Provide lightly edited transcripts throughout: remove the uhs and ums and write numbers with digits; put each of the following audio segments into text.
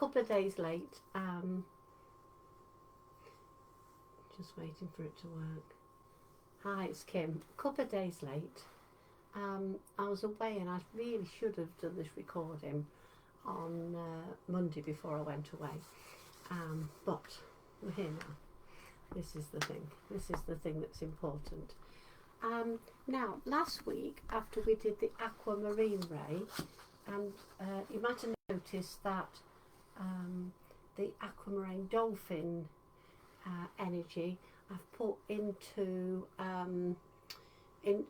couple of days late. Just waiting for it to work. Hi, it's Kim. A couple of days late. I was away and I really should have done this recording on Monday before I went away. But we're here now. This is the thing. This is the thing that's important. Now, last week, after we did the Aquamarine ray, and you might have noticed that the Aquamarine dolphin energy I've put into in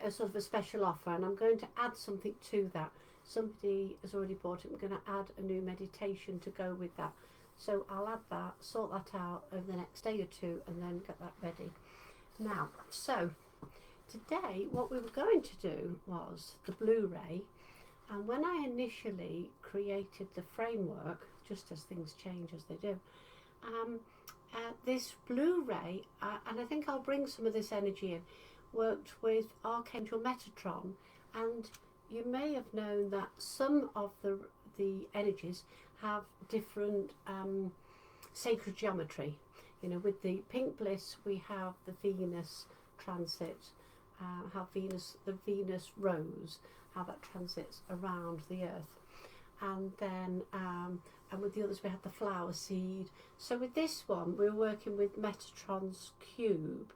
a sort of a special offer, and I'm going to add something to that. Somebody has already bought it. I'm going to add a new meditation to go with that. So I'll add that, sort that out over the next day or two, and then get that ready. Now, so today what we were going to do was the Blu-ray, and when I initially created the framework, just as things change as they do, this Blu-ray, and I think I'll bring some of this energy in, worked with Archangel Metatron, and you may have known that some of the energies have different sacred geometry. You know, with the pink Bliss we have the Venus transit, how the Venus rose, how that transits around the earth, and then and with the others we have the flower seed. So with this one we're working with Metatron's cube,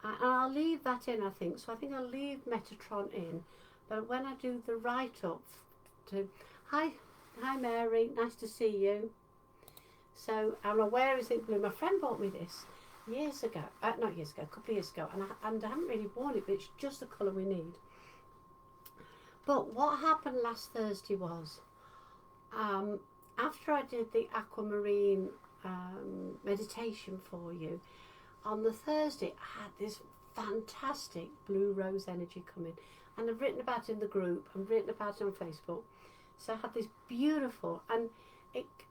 and I'll leave that in, I think. So I think I'll leave Metatron in, but when I do the write-up to hi Mary, nice to see you. So I'm aware is it blue. My friend bought me this years ago, not years ago, a couple of years ago, and I haven't really worn it, but it's just the colour we need. But what happened last Thursday was, after I did the Aquamarine meditation for you, on the Thursday I had this fantastic blue rose energy coming, and I've written about it in the group, I've written about it on Facebook. So I had this beautiful, and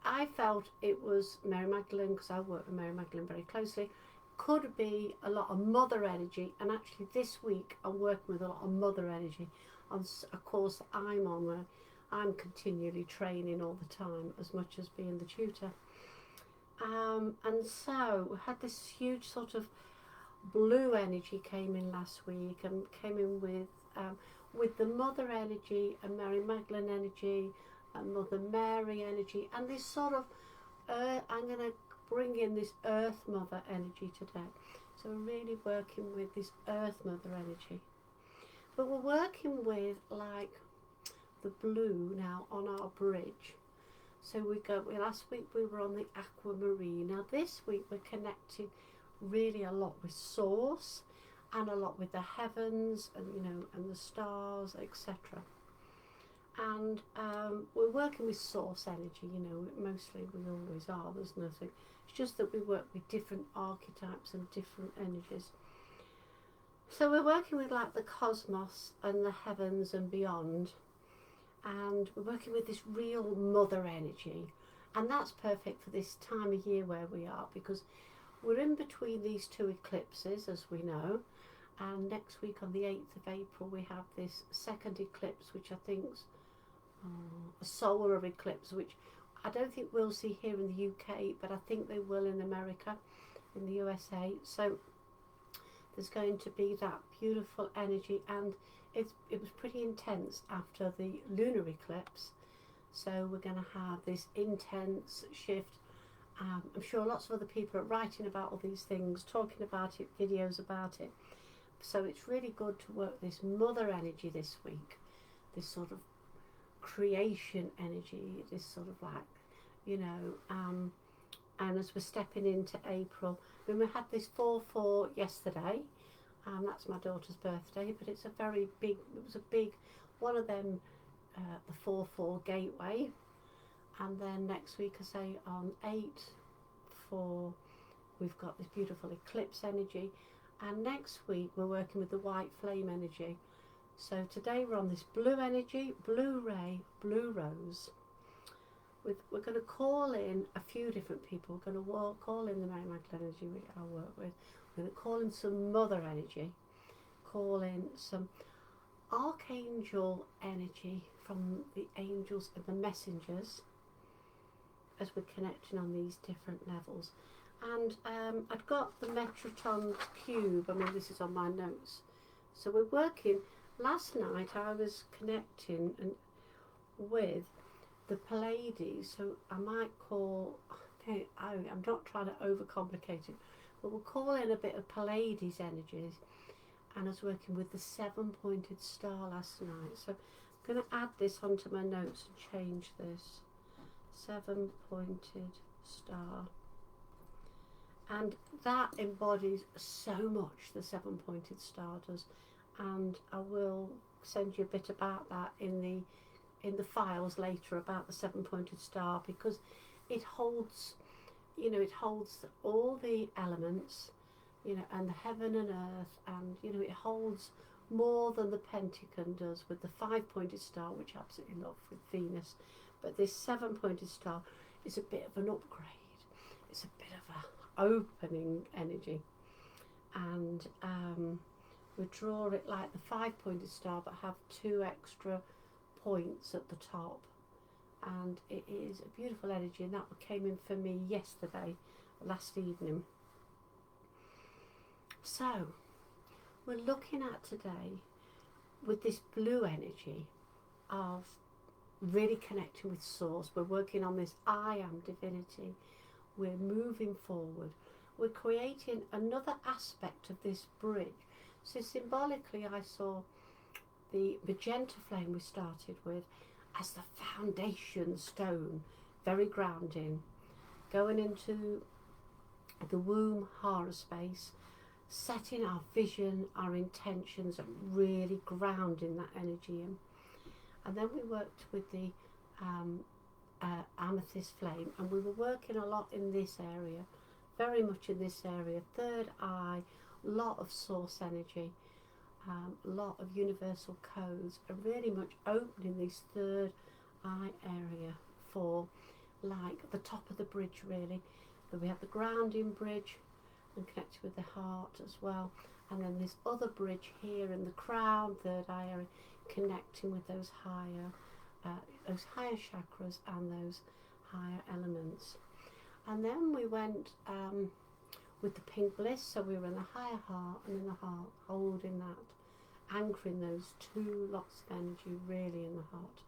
I felt it was Mary Magdalene, because I work with Mary Magdalene very closely. Could be a lot of mother energy, and actually this week I'm working with a lot of mother energy on a course that I'm on, where I'm continually training all the time, as much as being the tutor. And so we had this huge sort of blue energy came in last week, and came in with the mother energy and Mary Magdalene energy and Mother Mary energy, and this sort of I'm going to bring in this Earth Mother energy today. So we're really working with this Earth Mother energy, but we're working with like the blue now on our bridge. So last week we were on the Aquamarine. Now this week we're connecting really a lot with Source, and a lot with the heavens, and and the stars, etc. And we're working with Source energy. Mostly we always are. There's nothing. It's just that we work with different archetypes and different energies. So we're working with like the cosmos and the heavens and beyond, and we're working with this real mother energy, and that's perfect for this time of year where we are, because we're in between these two eclipses, as we know. And next week on the 8th of April we have this second eclipse, which I think's a solar eclipse, which I don't think we'll see here in the UK, but I think they will in America, in the USA. So there's going to be that beautiful energy, and it was pretty intense after the lunar eclipse. So we're going to have this intense shift. I'm sure lots of other people are writing about all these things, talking about it, videos about it. So it's really good to work this mother energy this week, this sort of creation energy, this sort of like, and as we're stepping into April, when we had this 4/4 yesterday, that's my daughter's birthday, but it's it was a big one of them, the 4/4 gateway. And then next week, I say on 8/4, we've got this beautiful eclipse energy. And next week we're working with the white flame energy. So today we're on this blue energy, blue ray, blue rose. We're going to call in a few different people. We're going to call in the Mary Magdalene energy, which I'll work with. We're going to call in some mother energy, call in some archangel energy from the angels and the messengers. as we're connecting on these different levels. And I've got the Metatrons cube. I mean, this is on my notes. So we're working. Last night I was connecting with the Pleiades. So I might call, okay, I'm not trying to overcomplicate it, but we'll call in a bit of Pleiades energies. And I was working with the 7-pointed star last night. So I'm going to add this onto my notes and change this. 7-pointed star. And that embodies so much, the 7-pointed star does. And I will send you a bit about that in the files later about the 7-pointed star, because it holds, you know, it holds all the elements, you know, and the heaven and earth, and you know, it holds more than the Pentagon does with the 5-pointed star, which I absolutely love, with Venus. But this 7-pointed star is a bit of an upgrade. It's a bit of a opening energy, and we draw it like the 5-pointed star, but have 2 extra points at the top, and it is a beautiful energy. And that came in for me yesterday, last evening. So we're looking at today with this blue energy of really connecting with source. We're working on this I am divinity. We're moving forward. We're creating another aspect of this bridge. So symbolically, I saw the magenta flame we started with as the foundation stone, very grounding, going into the womb hara space, setting our vision, our intentions, and really grounding that energy in. And then we worked with the amethyst flame, and we were working a lot in this area, very much in this area, third eye, lot of source energy, a lot of universal codes, and really much opening this third eye area for like the top of the bridge, really. But we have the grounding bridge and connected with the heart as well, and then this other bridge here in the crown, third eye area, connecting with those higher chakras and those higher elements. And then we went with the pink bliss, so we were in the higher heart and in the heart, holding that, anchoring those 2 lots of energy really in the heart.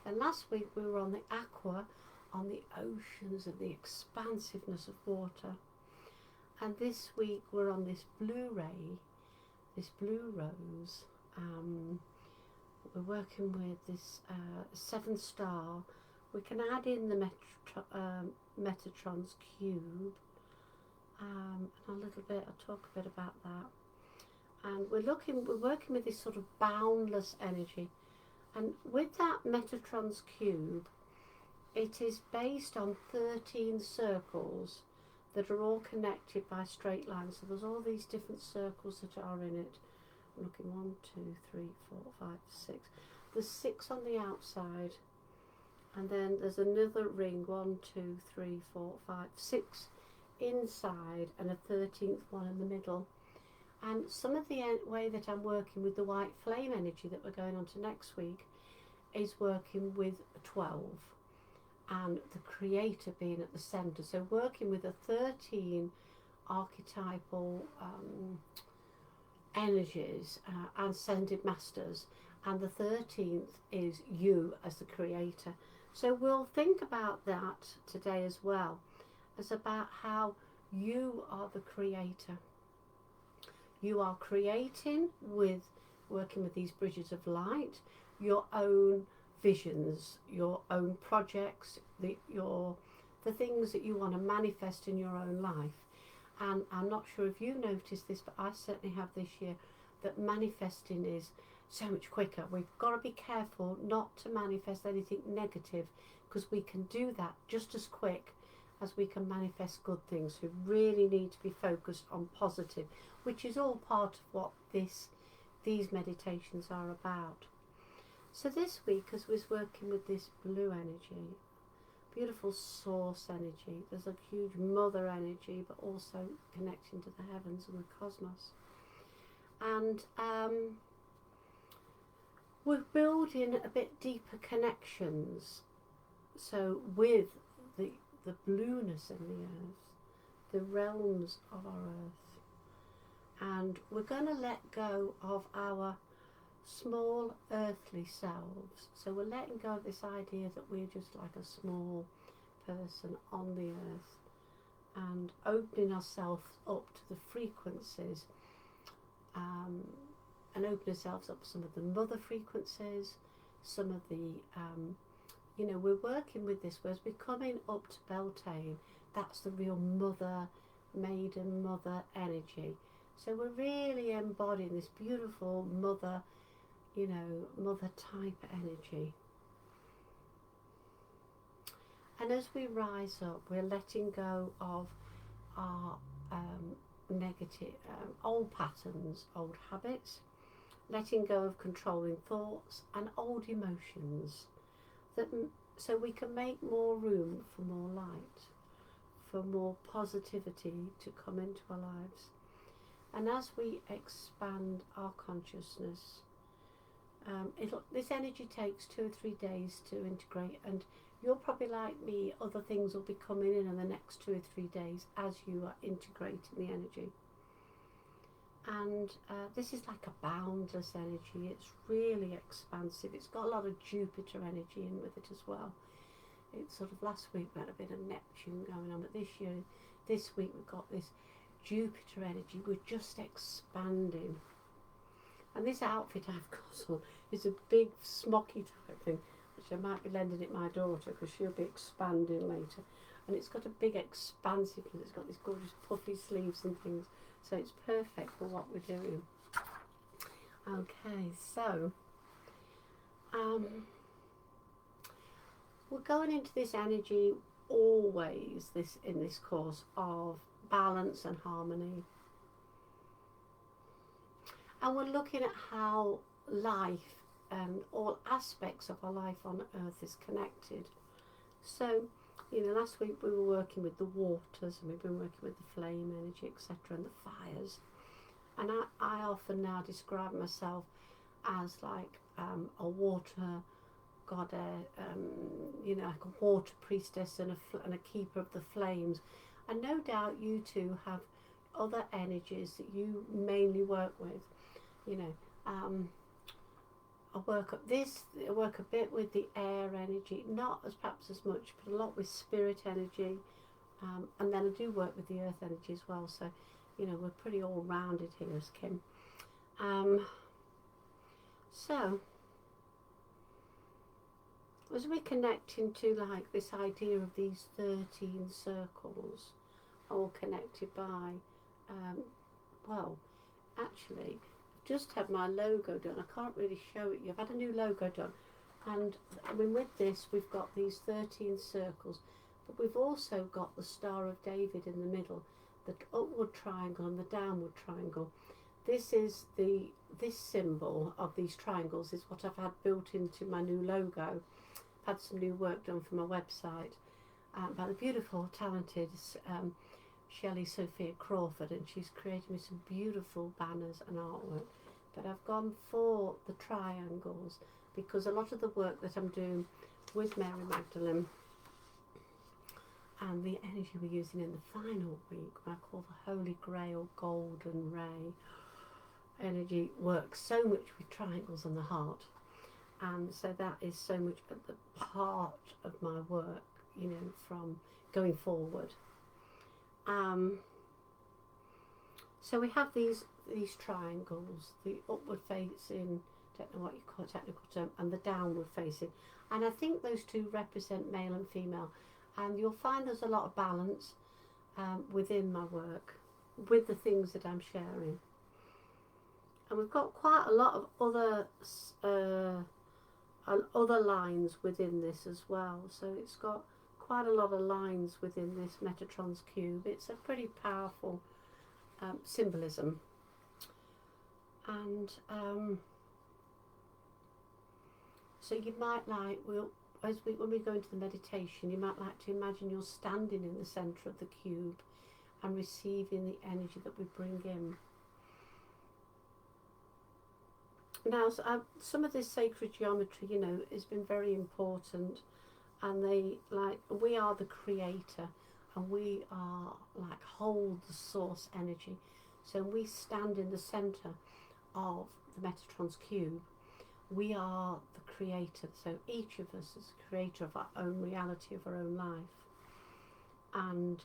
And last week we were on the aqua, on the oceans and the expansiveness of water. And this week we're on this blue ray, this blue rose. We're working with this 7-star. We can add in the Metatrons cube, and a little bit, I'll talk a bit about that. And we're working with this sort of boundless energy. And with that Metatrons cube, it is based on 13 circles that are all connected by straight lines. So there's all these different circles that are in it. I'm looking 1, 2, 3, 4, 5, 6. There's 6 on the outside, and then there's another ring, 1, 2, 3, 4, 5, 6 inside, and a 13th one in the middle. And some of the way that I'm working with the white flame energy that we're going on to next week is working with 12, and the creator being at the center. So working with the 13 archetypal energies and ascended masters, and the 13th is you as the creator. So we'll think about that today as well, as about how you are the creator. You are creating with working with these bridges of light, your own visions, your own projects, the things that you want to manifest in your own life. And I'm not sure if you noticed this, but I certainly have this year, that manifesting is so much quicker. We've got to be careful not to manifest anything negative, because we can do that just as quick as we can manifest good things. We really need to be focused on positive, which is all part of what these meditations are about. So this week, as we're working with this blue energy, beautiful source energy, there's a huge mother energy, but also connecting to the heavens and the cosmos. And we're building a bit deeper connections, so with the blueness in the earth, the realms of our earth. And we're going to let go of our small earthly selves. So we're letting go of this idea that we're just like a small person on the earth, and opening ourselves up to the frequencies, and open ourselves up to some of the mother frequencies, some of the, you know, we're working with this, whereas we're coming up to Beltane, that's the real mother, maiden mother energy. So we're really embodying this beautiful mother, you know, mother type energy. And as we rise up, we're letting go of our negative, old patterns, old habits, letting go of controlling thoughts and old emotions, so we can make more room for more light, for more positivity to come into our lives. And as we expand our consciousness, this energy takes 2 or 3 days to integrate, and you're probably like me, other things will be coming in the next 2 or 3 days as you are integrating the energy. And this is like a boundless energy. It's really expansive. It's got a lot of Jupiter energy in with it as well. It's sort of, last week we had a bit of Neptune going on, but this week we've got this Jupiter energy. We're just expanding. And this outfit I've got on is a big smocky type thing, which I might be lending it my daughter because she'll be expanding later. And it's got a big expansiveness. It's got these gorgeous puffy sleeves and things. So it's perfect for what we're doing. Okay, so we're going into this energy always, in this course, of balance and harmony. And we're looking at how life and all aspects of our life on Earth is connected. So, you know, last week we were working with the waters, and we've been working with the flame energy, etc., and the fires. And I often now describe myself as like a water goddess, you know, like a water priestess and a keeper of the flames. And no doubt you two have other energies that you mainly work with. You know, I work a bit with the air energy, not as perhaps as much, but a lot with spirit energy, and then I do work with the earth energy as well. So, you know, we're pretty all rounded here as Kim. So, as we connect into like this idea of these 13 circles, all connected by, well, actually, just had my logo done. I can't really show it you. I've had a new logo done, and I mean, with this we've got these 13 circles, but we've also got the Star of David in the middle, the upward triangle and the downward triangle. This symbol of these triangles is what I've had built into my new logo. I've had some new work done for my website by the beautiful, talented Shelley Sophia Crawford, and she's created me some beautiful banners and artwork. But I've gone for the triangles because a lot of the work that I'm doing with Mary Magdalene and the energy we're using in the final week, what I call the Holy Grail Golden Ray energy, works so much with triangles and the heart. And so that is so much at the heart of my work, you know, from going forward. So we have these triangles, the upward facing, don't know what you call a technical term, and the downward facing. And I think those two represent male and female. And you'll find there's a lot of balance within my work with the things that I'm sharing. And we've got quite a lot of other lines within this as well. So it's got quite a lot of lines within this Metatrons cube. It's a pretty powerful symbolism. And so you might like, when we go into the meditation, you might like to imagine you're standing in the centre of the cube and receiving the energy that we bring in. Now, some of this sacred geometry, you know, has been very important and they like, we are the creator, and we are like hold the source energy. So we stand in the center of the Metatrons cube. We are the creator. So each of us is the creator of our own reality, of our own life. And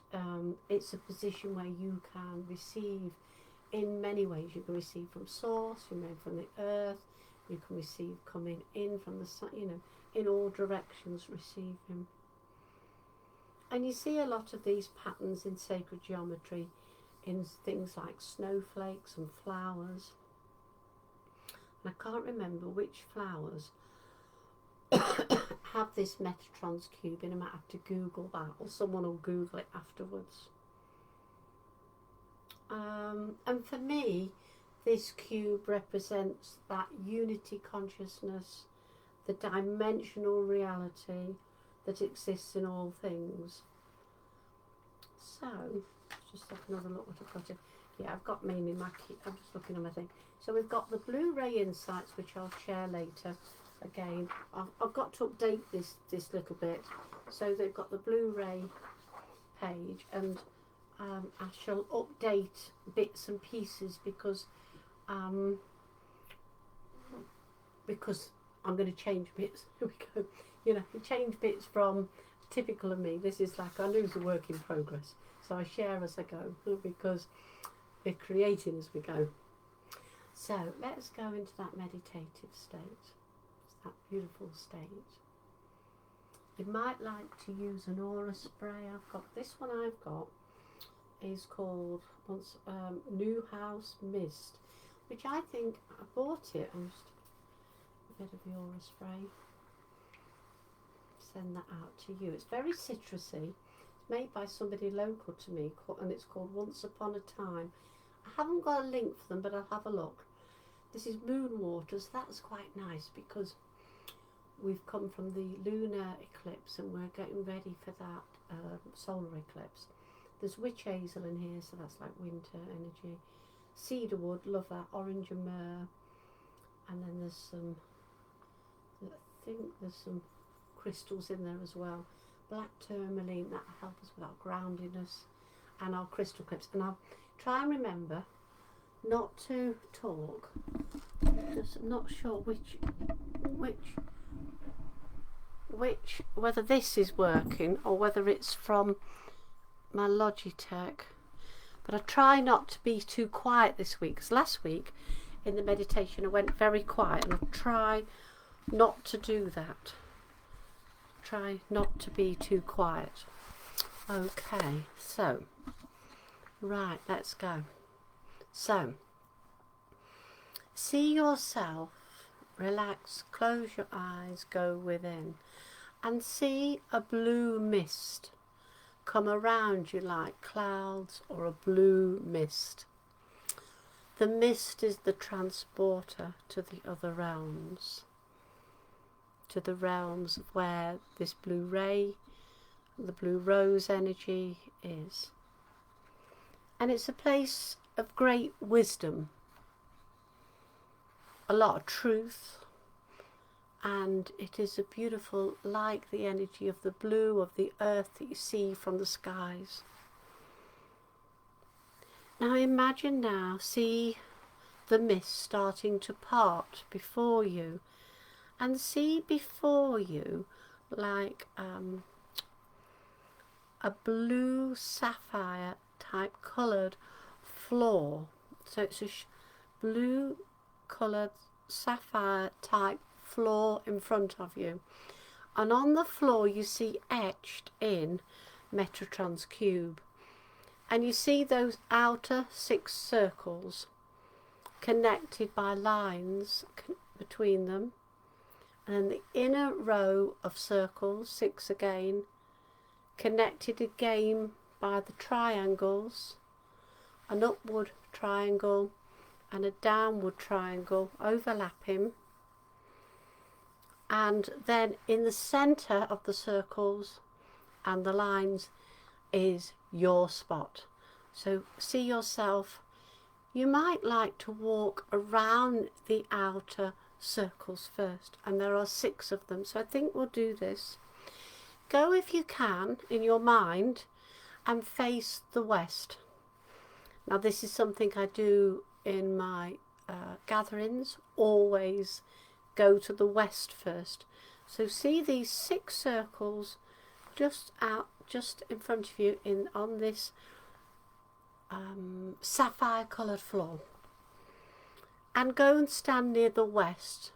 it's a position where you can receive in many ways. You can receive from source, you know, from the earth. You can receive coming in from the sun, you know, in all directions receiving. And you see a lot of these patterns in sacred geometry in things like snowflakes and flowers. And I can't remember which flowers have this Metatrons cube in. I might have to Google that, or someone will Google it afterwards. And for me, this cube represents that unity consciousness, the dimensional reality that exists in all things. So, just have another look what I've got here. Yeah, I've got mainly my key. I'm just looking at my thing. So we've got the Blu-ray insights, which I'll share later. Again, I've got to update this little bit. So they've got the Blu-ray page, and I shall update bits and pieces because I'm going to change bits. Here we go. You know, change bits from typical of me. This is like, I know it's a work in progress. So I share as I go because we're creating as we go. So let's go into that meditative state. It's that beautiful state. You might like to use an aura spray. I've got this one. I've got is called New House Mist, which I think I bought it. I'm just a bit of the aura spray. Send that out to you. It's very citrusy. It's made by somebody local to me, and it's called Once Upon a Time. I haven't got a link for them, but I'll have a look. This is moon water, so that's quite nice because we've come from the lunar eclipse and we're getting ready for that solar eclipse. There's witch hazel in here, so that's like winter energy. Cedarwood, love that, orange and myrrh. And then there's some, I think there's some crystals in there as well. Black tourmaline, that'll help us with our groundedness and our crystal clips. And I'll try and remember not to talk. Just not sure whether this is working or whether it's from my Logitech. But I try not to be too quiet this week, because last week in the meditation I went very quiet, and I try not to do that. Try not to be too quiet. Okay, so right, let's go. So see yourself, relax, close your eyes, go within, and see a blue mist come around you like clouds, or a blue mist. The mist is the transporter to the other realms, to the realms of where this blue ray, the blue rose energy is. And it's a place of great wisdom, a lot of truth, and it is a beautiful, like the energy of the blue of the earth that you see from the skies. Now imagine now, see the mist starting to part before you, and see before you like a blue sapphire type coloured floor. So it's a blue coloured sapphire type floor in front of you, and on the floor you see etched in Metatrons cube, and you see those outer 6 circles connected by lines between them, and then the inner row of circles, 6 again, connected again by the triangles, an upward triangle and a downward triangle overlapping. And then in the centre of the circles and the lines is your spot. So see yourself, you might like to walk around the outer circles first, and there are 6 of them, so I think we'll do this. go, if you can, in your mind and face the west. Now this is something I do in my gatherings, always go to the west first. So see these 6 circles just in front of you on this sapphire coloured floor, and go and stand near the west.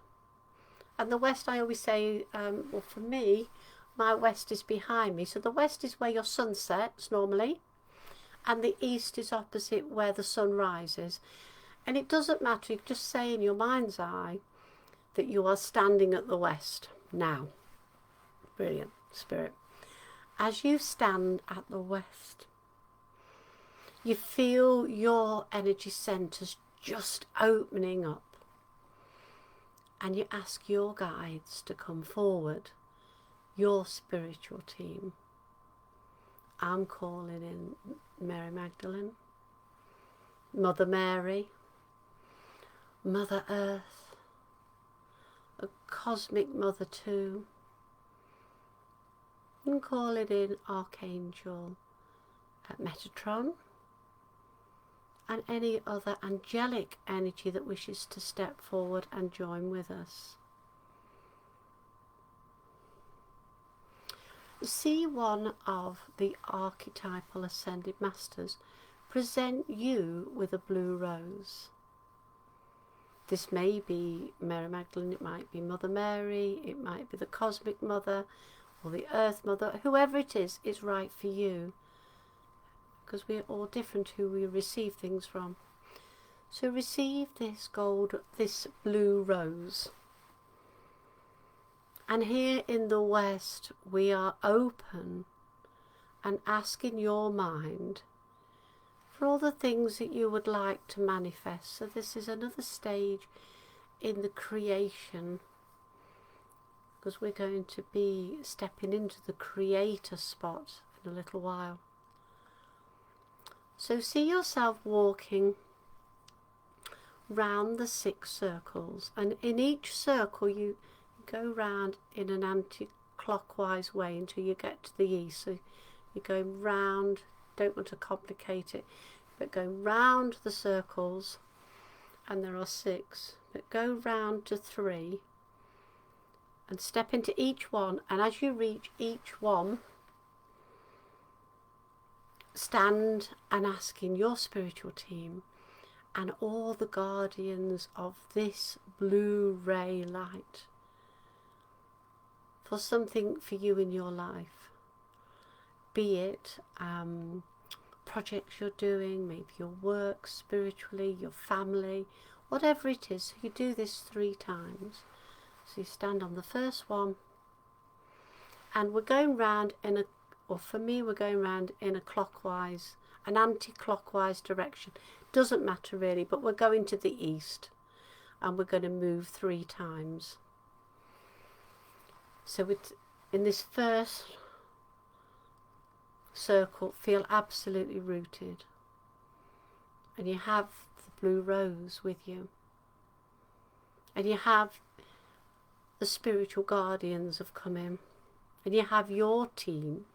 And the west, I always say, well, for me, my west is behind me, so the west is where your sun sets normally, and the east is opposite where the sun rises. And it doesn't matter, you just say in your mind's eye that you are standing at the west now. Brilliant, Spirit. As you stand at the west, you feel your energy centres just opening up, and you ask your guides to come forward, your spiritual team. I'm calling in Mary Magdalene, Mother Mary, Mother Earth, a cosmic mother too, and call it in Archangel Metatron, and any other angelic energy that wishes to step forward and join with us. See one of the archetypal ascended masters present you with a blue rose. This may be Mary Magdalene, it might be Mother Mary, it might be the Cosmic Mother or the Earth Mother. Whoever it is right for you, because we're all different who we receive things from. So receive this blue rose. And here in the West, we are open and ask in your mind for all the things that you would like to manifest. So this is another stage in the creation, because we're going to be stepping into the creator spot in a little while. So see yourself walking round the 6 circles, and in each circle you go round in an anti-clockwise way until you get to the east. So you're going round, don't want to complicate it, but go round the circles, and there are 6, but go round to 3 and step into each one, and as you reach each one, stand and ask in your spiritual team and all the guardians of this blue ray light for something for you in your life, be it projects you're doing, maybe your work spiritually, your family, whatever it is. So you do this 3 times. So you stand on the first one, and we're going round in a, or for me we're going round in a clockwise, an anti-clockwise direction. Doesn't matter really, but we're going to the east, and we're going to move 3 times. So in this first circle, feel absolutely rooted, and you have the blue rose with you, and you have the spiritual guardians have come in, and you have your team,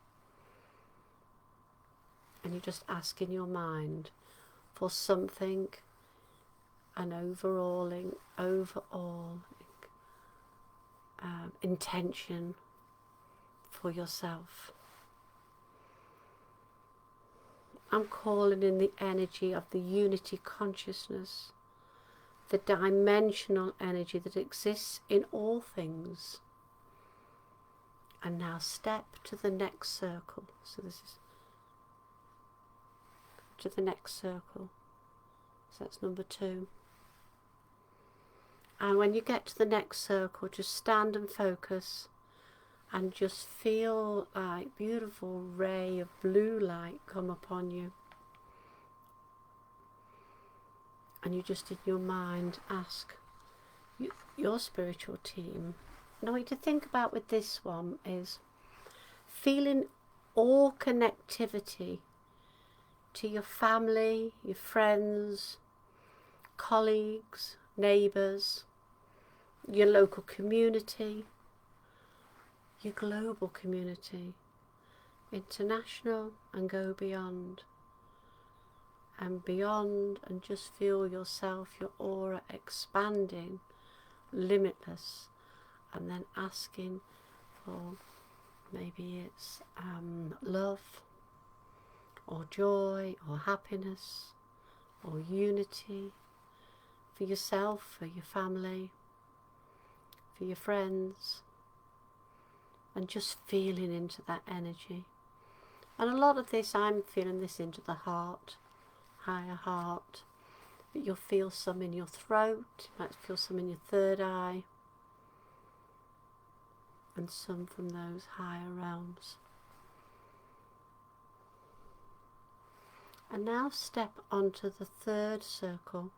and you just ask in your mind for something, an overall intention for yourself. I'm calling in the energy of the unity consciousness, the dimensional energy that exists in all things. And now step to the next circle. So this is to the next circle. So that's number 2. And when you get to the next circle, just stand and focus, and just feel like beautiful ray of blue light come upon you. And you just in your mind ask your spiritual team. Now what you think about with this one is feeling all connectivity to your family, your friends, colleagues, neighbours, your local community, your global community, international, and go beyond. And beyond, and just feel yourself, your aura expanding, limitless, and then asking for, maybe it's love, or joy, or happiness, or unity, for yourself, for your family, for your friends, and just feeling into that energy. And a lot of this, I'm feeling this into the heart, higher heart, but you'll feel some in your throat, you might feel some in your third eye, and some from those higher realms. And now step onto the third circle,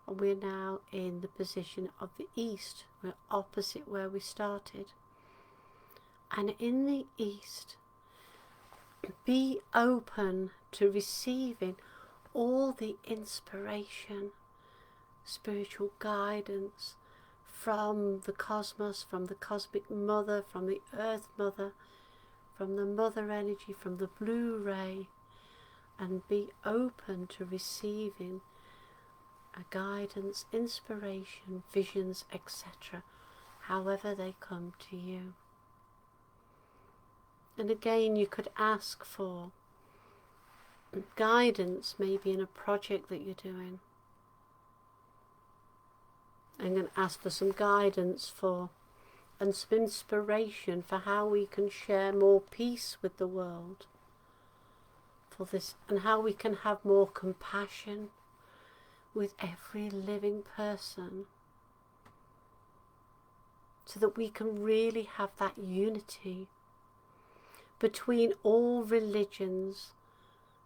and we're now in the position of the east. We're opposite where we started. And in the east, be open to receiving all the inspiration, spiritual guidance from the cosmos, from the cosmic mother, from the earth mother, from the mother energy, from the blue ray, and be open to receiving a guidance, inspiration, visions, etc., however they come to you. And again, you could ask for guidance, maybe in a project that you're doing. I'm going to ask for some guidance for and some inspiration for how we can share more peace with the world for this, and how we can have more compassion with every living person, so that we can really have that unity between all religions,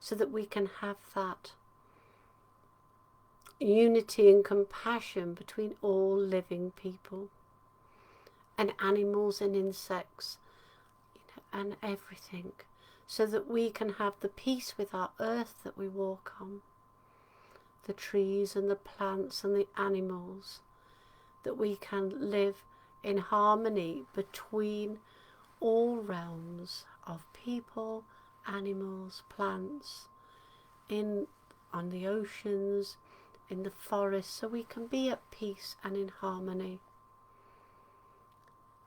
so that we can have that unity and compassion between all living people and animals and insects, and everything, so that we can have the peace with our earth that we walk on, the trees and the plants and the animals, that we can live in harmony between all realms of people, animals, plants, on the oceans, in the forests, so we can be at peace and in harmony.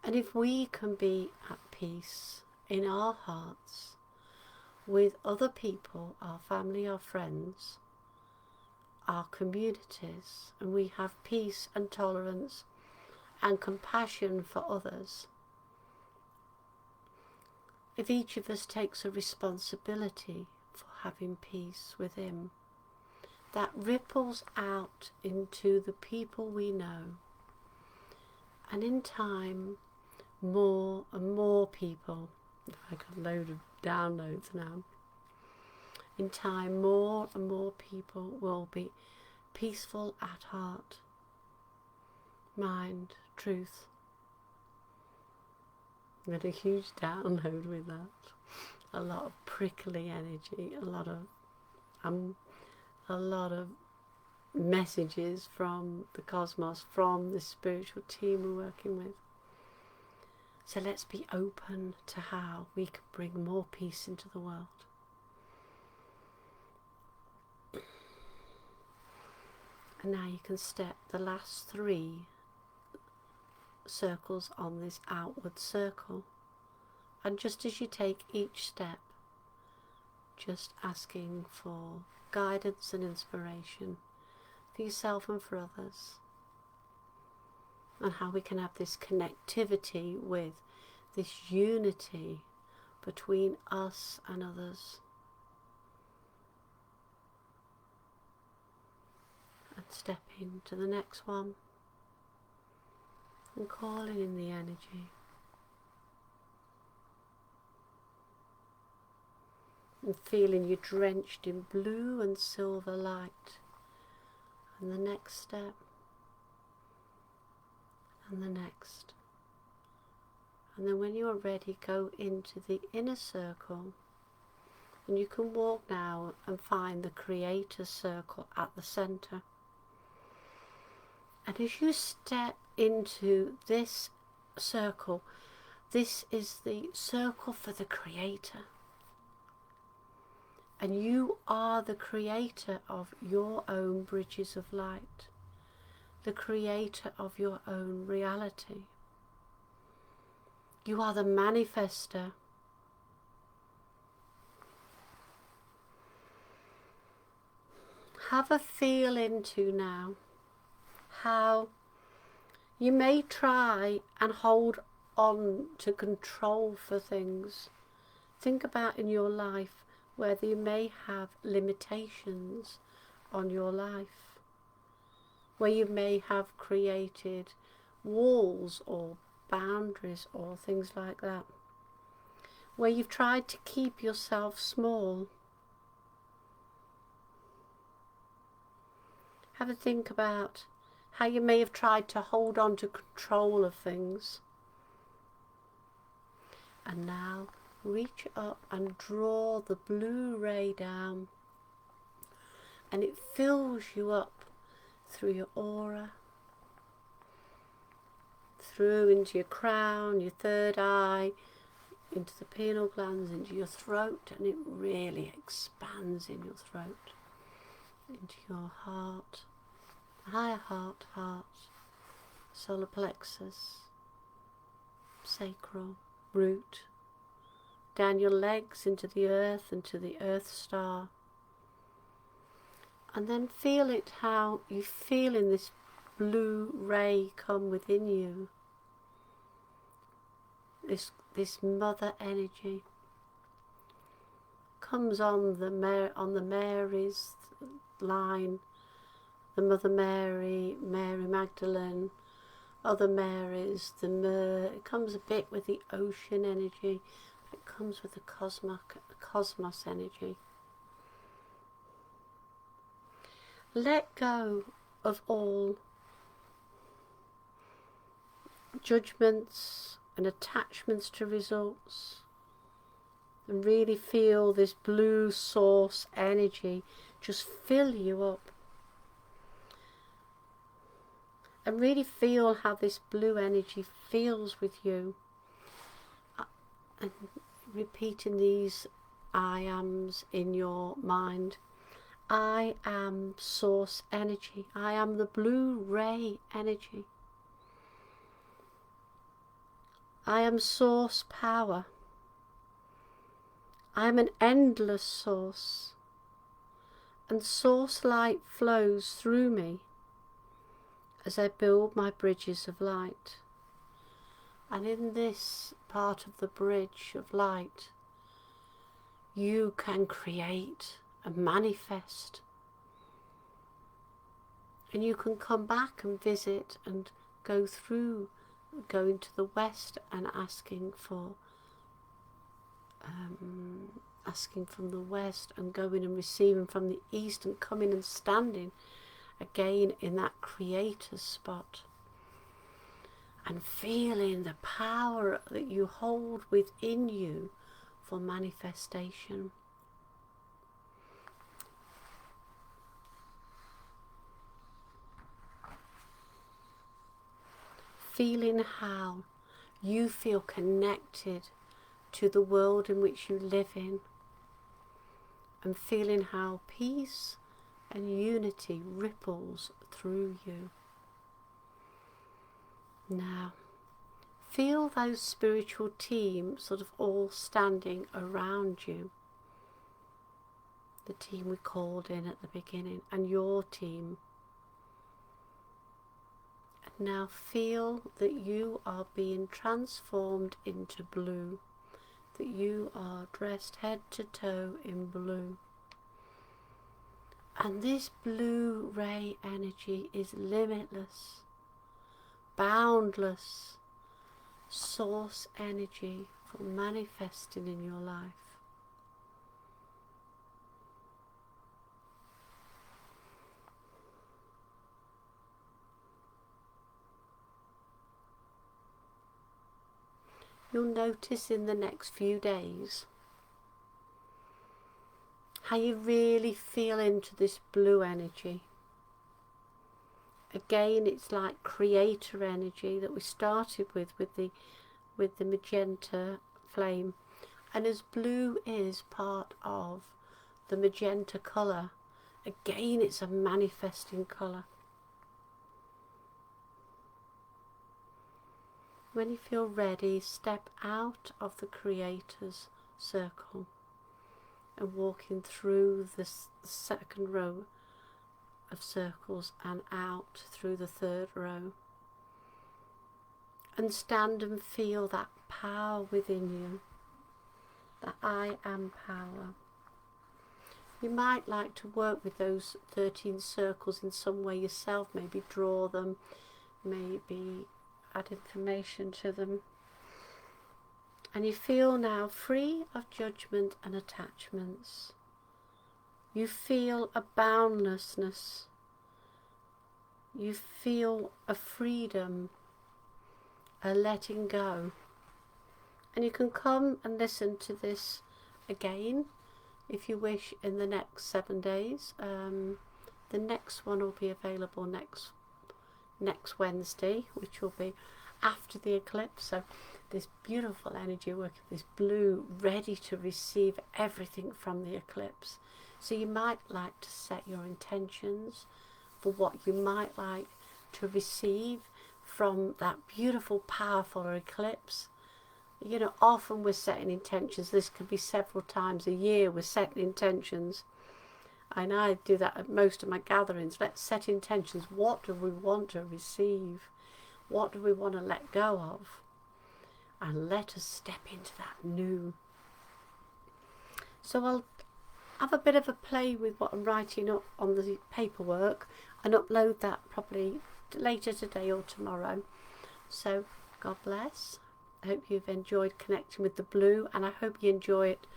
And if we can be at peace in our hearts with other people, our family, our friends, our communities, and we have peace and tolerance and compassion for others, if each of us takes a responsibility for having peace within, that ripples out into the people we know, and in time more and more people, I got a load of downloads now, in time more and more people will be peaceful at heart, mind, truth. I had a huge download with that, a lot of prickly energy, a lot of messages from the cosmos, from the spiritual team we're working with. So let's be open to how we can bring more peace into the world. And now you can step the last 3 circles on this outward circle. And just as you take each step, just asking for guidance and inspiration for yourself and for others, and how we can have this connectivity with this unity between us and others. And stepping to the next one and calling in the energy. And feeling you drenched in blue and silver light. And the next step. And the next. And then when you are ready, go into the inner circle. And you can walk now and find the Creator circle at the center. And as you step into this circle, This is the circle for the creator. And you are the creator of your own bridges of light, the creator of your own reality. You are the manifester. Have a feel into now how you may try and hold on to control for things. Think about in your life whether you may have limitations on your life, where you may have created walls or boundaries or things like that, where you've tried to keep yourself small. Have a think about how you may have tried to hold on to control of things. And now reach up and draw the blue ray down, and it fills you up through your aura, through into your crown, your third eye, into the pineal glands, into your throat, and it really expands in your throat, into your heart, higher heart, solar plexus, sacral, root, down your legs into the earth and to the earth star. And then feel it, how you feel in this blue ray come within you. This mother energy comes on the Mary's line, the Mother Mary, Mary Magdalene, other Marys, it comes a bit with the ocean energy, but it comes with the cosmos energy. Let go of all judgments and attachments to results, and really feel this blue source energy just fill you up. And really feel how this blue energy feels with you. And repeating these I ams in your mind. I am source energy. I am the blue ray energy. I am source power. I am an endless source. And source light flows through me as I build my bridges of light. And in this part of the bridge of light, you can create and manifest. And you can come back and visit and go into the west and asking from the west, and going and receiving from the east, and coming and standing again in that creator spot, and feeling the power that you hold within you for manifestation. Feeling how you feel connected to the world in which you live in, and feeling how peace and unity ripples through you. Now, feel those spiritual teams sort of all standing around you. The team we called in at the beginning, and your team. And now feel that you are being transformed into blue, that you are dressed head to toe in blue. And this blue ray energy is limitless, boundless source energy for manifesting in your life. You'll notice in the next few days how you really feel into this blue energy. Again, it's like creator energy that we started with the with the magenta flame. And as blue is part of the magenta colour, again it's a manifesting colour. When you feel ready, step out of the creator's circle and walking through the second row of circles and out through the third row. And stand and feel that power within you, that I am power. You might like to work with those 13 circles in some way yourself, maybe draw them, maybe add information to them. And you feel now free of judgment and attachments. You feel a boundlessness. You feel a freedom, a letting go. And you can come and listen to this again if you wish in the next 7 days. The next one will be available next Wednesday, which will be after the eclipse. So this beautiful energy working, this blue, ready to receive everything from the eclipse. So you might like to set your intentions for what you might like to receive from that beautiful, powerful eclipse. You know, often we're setting intentions. This could be several times a year we're setting intentions. And I do that at most of my gatherings. Let's set intentions. What do we want to receive? What do we want to let go of? And let us step into that new. So I'll have a bit of a play with what I'm writing up on the paperwork and upload that probably later today or tomorrow. So God bless. I hope you've enjoyed connecting with the blue, and I hope you enjoy it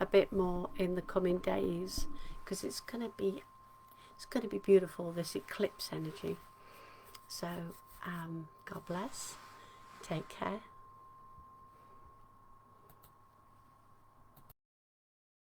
a bit more in the coming days, because it's going to be beautiful, this eclipse energy. So God bless, take care,